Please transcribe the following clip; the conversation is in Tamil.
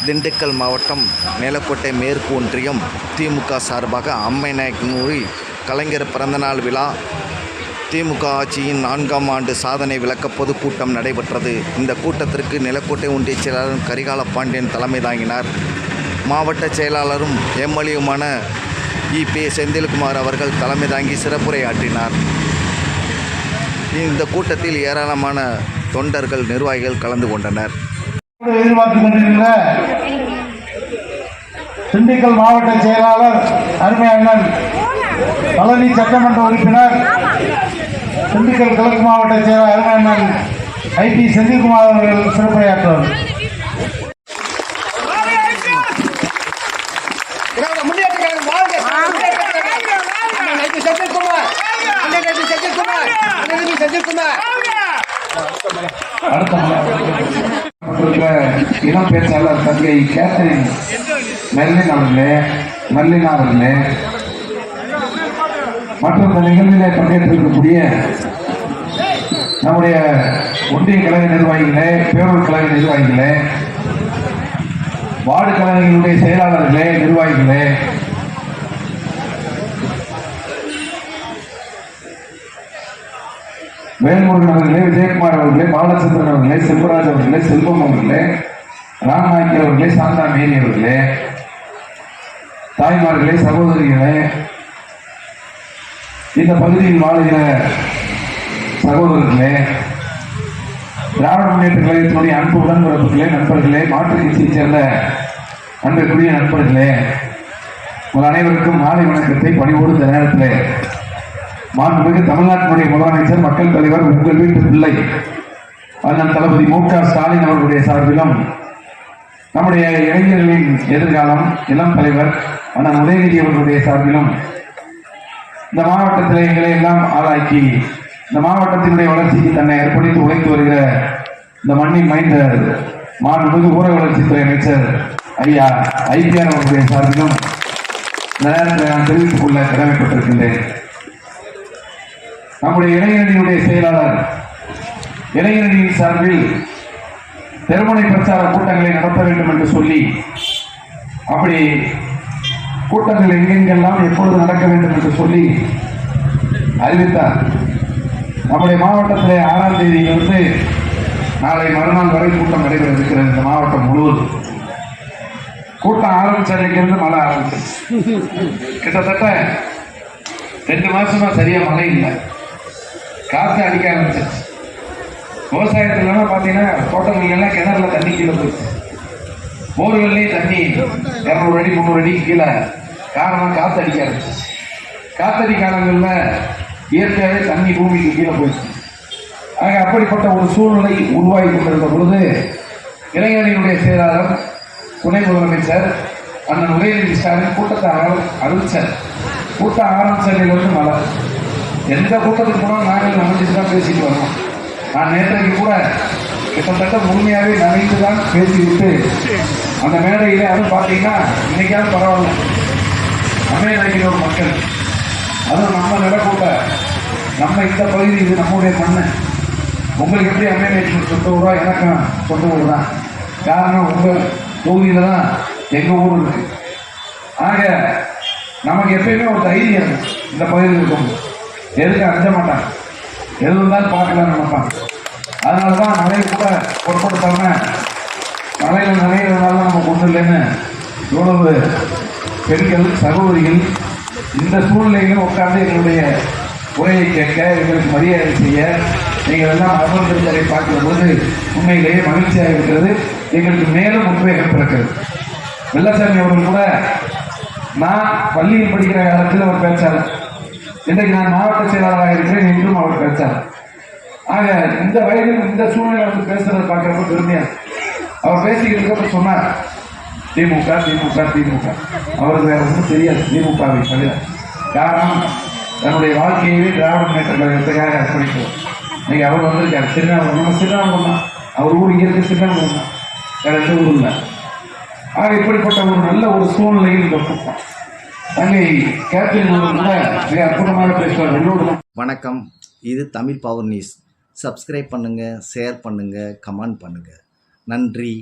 திண்டுக்கல் மாவட்டம் மேலக்கோட்டை மேற்கு ஒன்றியம் திமுக சார்பாக அம்மைநாயக்கனூரி கலைஞர் பிறந்தநாள் விழா திமுக ஆட்சியின் 4ஆம் ஆண்டு சாதனை விளக்க பொதுக்கூட்டம் நடைபெற்றது. இந்த கூட்டத்திற்கு நிலக்கோட்டை ஒன்றிய செயலாளர் கரிகால பாண்டியன் தலைமை தாங்கினார். மாவட்ட செயலாளரும் எம்எல்ஏவுமான இ.பி. செந்தில்குமார் அவர்கள் தலைமை தாங்கி சிறப்புரையாற்றினார். இந்த கூட்டத்தில் ஏராளமான தொண்டர்கள் நிர்வாகிகள் கலந்து கொண்டனர். எதிர்பார்த்துக் கொண்டிருக்கிற திண்டுக்கல் மாவட்ட செயலாளர் அருமை அண்ணன் பழனி சட்டமன்ற உறுப்பினர், திண்டுக்கல் கிழக்கு மாவட்ட செயலாளர் அருமை அண்ணன் ஐ.பி. செந்தில்குமார் அவர்கள் சிறப்புரையாற்றுவார். இளம் பேச்சாளர் தங்கை கேத்தரின் மெர்லின் அவர்களே மற்றும் இந்த நிகழ்ச்சியிலே பங்கேற்றிருக்கக்கூடிய நம்முடைய ஒன்றிய கழக நிர்வாகிகளே, பேரூர் கழக நிர்வாகிகளே, வார்டு கழகங்களுடைய செயலாளர்களே, நிர்வாகிகளே, வேல்முருகன் அவர்களே, விஜயகுமார் அவர்களே, பாலச்சந்திரன் அவர்களே, செல்வராஜ் அவர்களே, செல்வம் அவர்களே, ராம்நாயக்கர் அவர்களே, சாந்தா மேரி அவர்களே, தாய்மார்களே, சகோதரிகளே, இந்த பகுதியில் வாழ்கிற சகோதரர்களே, திராவிட முன்னேற்ற கழகத்தினுடைய அன்பு உடன்பிறப்புகளே, நண்பர்களே, மாற்றுக் கட்சியைச் சேர்ந்த அன்புக்குரிய நண்பர்களே, உங்கள் அனைவருக்கும் மாலை வணக்கத்தை பணிவோடு இந்த நேரத்தில் மாண்புமிகு தமிழ்நாட்டினுடைய முதலமைச்சர், மக்கள் தலைவர், உங்கள் வீட்டு பிள்ளை அண்ணன் தளபதி மு.க. ஸ்டாலின் அவர்களுடைய சார்பிலும், நம்முடைய இளைஞர்களின் எதிர்காலம் இளம் தலைவர் அண்ணன் உதயநிதி அவர்களுடைய சார்பிலும் இந்த மாவட்டத்தில் எங்களை எல்லாம் ஆளாக்கி இந்த மாவட்டத்தினுடைய வளர்ச்சிக்கு தன்னை அர்ப்பணித்து உழைத்து வருகிற இந்த மண்ணின் மைந்தர் மாண்புமிகு ஊரக வளர்ச்சித்துறை அமைச்சர் ஐயா ஐபிஆர் அவர்களுடைய சார்பிலும் இந்த நேரத்தில் நான் தெரிவித்துக் கொள்ள கடமைப்பட்டிருக்கின்றேன். நம்முடைய இளைஞரணியுடைய செயலாளர் இளைஞரணியின் சார்பில் தெருமுனை பிரச்சார கூட்டங்களை நடத்த வேண்டும் என்று சொல்லி, அப்படி கூட்டங்கள் எங்கெங்கெல்லாம் எப்பொழுது நடக்க வேண்டும் என்று சொல்லி அறிவித்தார். நம்முடைய மாவட்டத்திலே 6ஆம் தேதியிலிருந்து நாளை மறுநாள் வரை கூட்டம் நடைபெற இருக்கிறது. இந்த மாவட்டம் முழுவதும் கூட்டம் ஆரம்பிச்சதுலேருந்து மழை ஆரம்பிச்சது. கிட்டத்தட்ட 2 மாசமா சரியா மழை இல்லை, காற்று அடிக்க ஆரம்பிச்சிருச்சு. விவசாயத்துலாம் பார்த்தீங்கன்னா தோட்டங்கள்லாம் கிணறுல தண்ணி கீழே போயிடுச்சு. போர்வெல்லையும் தண்ணி 200 அடி 300 அடிக்கு கீழே. காரணம் காற்று அடிக்க ஆரம்பிச்சிச்சு. காத்தடி காலங்களில் இயற்கையாகவே தண்ணி பூமிக்கு கீழே போயிடுச்சு. ஆக அப்படிப்பட்ட ஒரு சூழ்நிலை உருவாகி கொண்டிருந்த பொழுது இளைஞரணியினுடைய செயலாளர் துணை முதலமைச்சர் அண்ணன் உதயநிதி ஸ்டாலின் கூட்டத்தை அறிவிச்சார். கூட்டம் ஆரம்பிச்சதிலிருந்து மழை. எந்த கூட்டத்துக்கு போனாலும் நாங்கள் நனைஞ்சிட்டு தான் பேசிட்டு வரணும். நான் நேற்றைக்கு கூட கிட்டத்தட்ட முழுமையாகவே நனைந்து தான் பேசிவிட்டு அந்த மேடையில் அதுவும் பார்த்தீங்கன்னா இன்னைக்காவது பரவாயில்ல, அம்மே நினைக்கிற ஒரு மக்கள், அதுவும் நம்ம நிலக்கூட்ட நம்ம இந்த பகுதி, இது நம்முடைய மண்ணு. உங்களுக்கு எப்படி அம்மே நினைக்கிற சொந்த ஊரா? எனக்கும் சொந்த ஊர் தான். காரணம் உங்கள் தொகுதியில் தான் எங்கள் ஊர் இருக்கு. ஆக நமக்கு எப்பயுமே ஒரு தைரியம் இந்த பகுதியில் இருக்கும். எதுக்கு அஞ்ச மாட்டாங்க, எது இருந்தாலும் பார்க்கலான்னு நினைப்பாங்க. அதனால தான் மழையை கூட பொருட்படுத்தாம மழையில் நிறையிறதுனால நம்ம கொண்டு இல்லைன்னு இவ்வளவு பெண்கள் சகோதரிகள் இந்த சூழ்நிலையிலும் உட்கார்ந்து எங்களுடைய உரையை கேட்க, எங்களுக்கு மரியாதை செய்ய, நீங்கள் எல்லாம் அமர்ந்திருந்ததை பார்க்கிற போது உண்மையிலேயே மகிழ்ச்சியாக இருக்கிறது. எங்களுக்கு மேலும் உத்வேகம் பிறக்கிறது. வெள்ளசாமி அவர்கள் கூட நான் பள்ளியில் படிக்கிற காலத்தில் அவர் பேச்சாளர், இன்றைக்கு நான் மாவட்ட செயலாளராக இருக்கிறேன் என்றும் அவர் பேச்சார். ஆக இந்த வயதில் இந்த சூழ்நிலை வந்து பேசுறதை பார்க்கறப்ப பெருமையா அவர் பேசிக்கிட்டு இருக்கப்ப சொன்னார், திமுக திமுக திமுக. அவருக்கு வேற ஒன்றும் தெரியாது திமுகவை தவிர. காரணம், தன்னுடைய வாழ்க்கையவே திராவிட முன்னேற்ற கழகத்துக்காக அர்ப்பணிக்கிறார். இன்னைக்கு அவர் வந்திருக்காரு திருநாவூர். நம்ம திருநாவூர் தான், அவர் ஊர் இங்கே இருக்கு, திருநாவூர் தான், வேற எந்த ஊர் இல்லை. ஆக இப்படிப்பட்ட ஒரு நல்ல ஒரு சூழ்நிலையில் இந்த கூட்டம் தங்கை கேப்டன் கூட மிக அற்புதமாக பேசுவார். வணக்கம், இது தமிழ் பவர் நியூஸ். சப்ஸ்கிரைப் பண்ணுங்கள், ஷேர் பண்ணுங்கள், கமெண்ட் பண்ணுங்கள். நன்றி.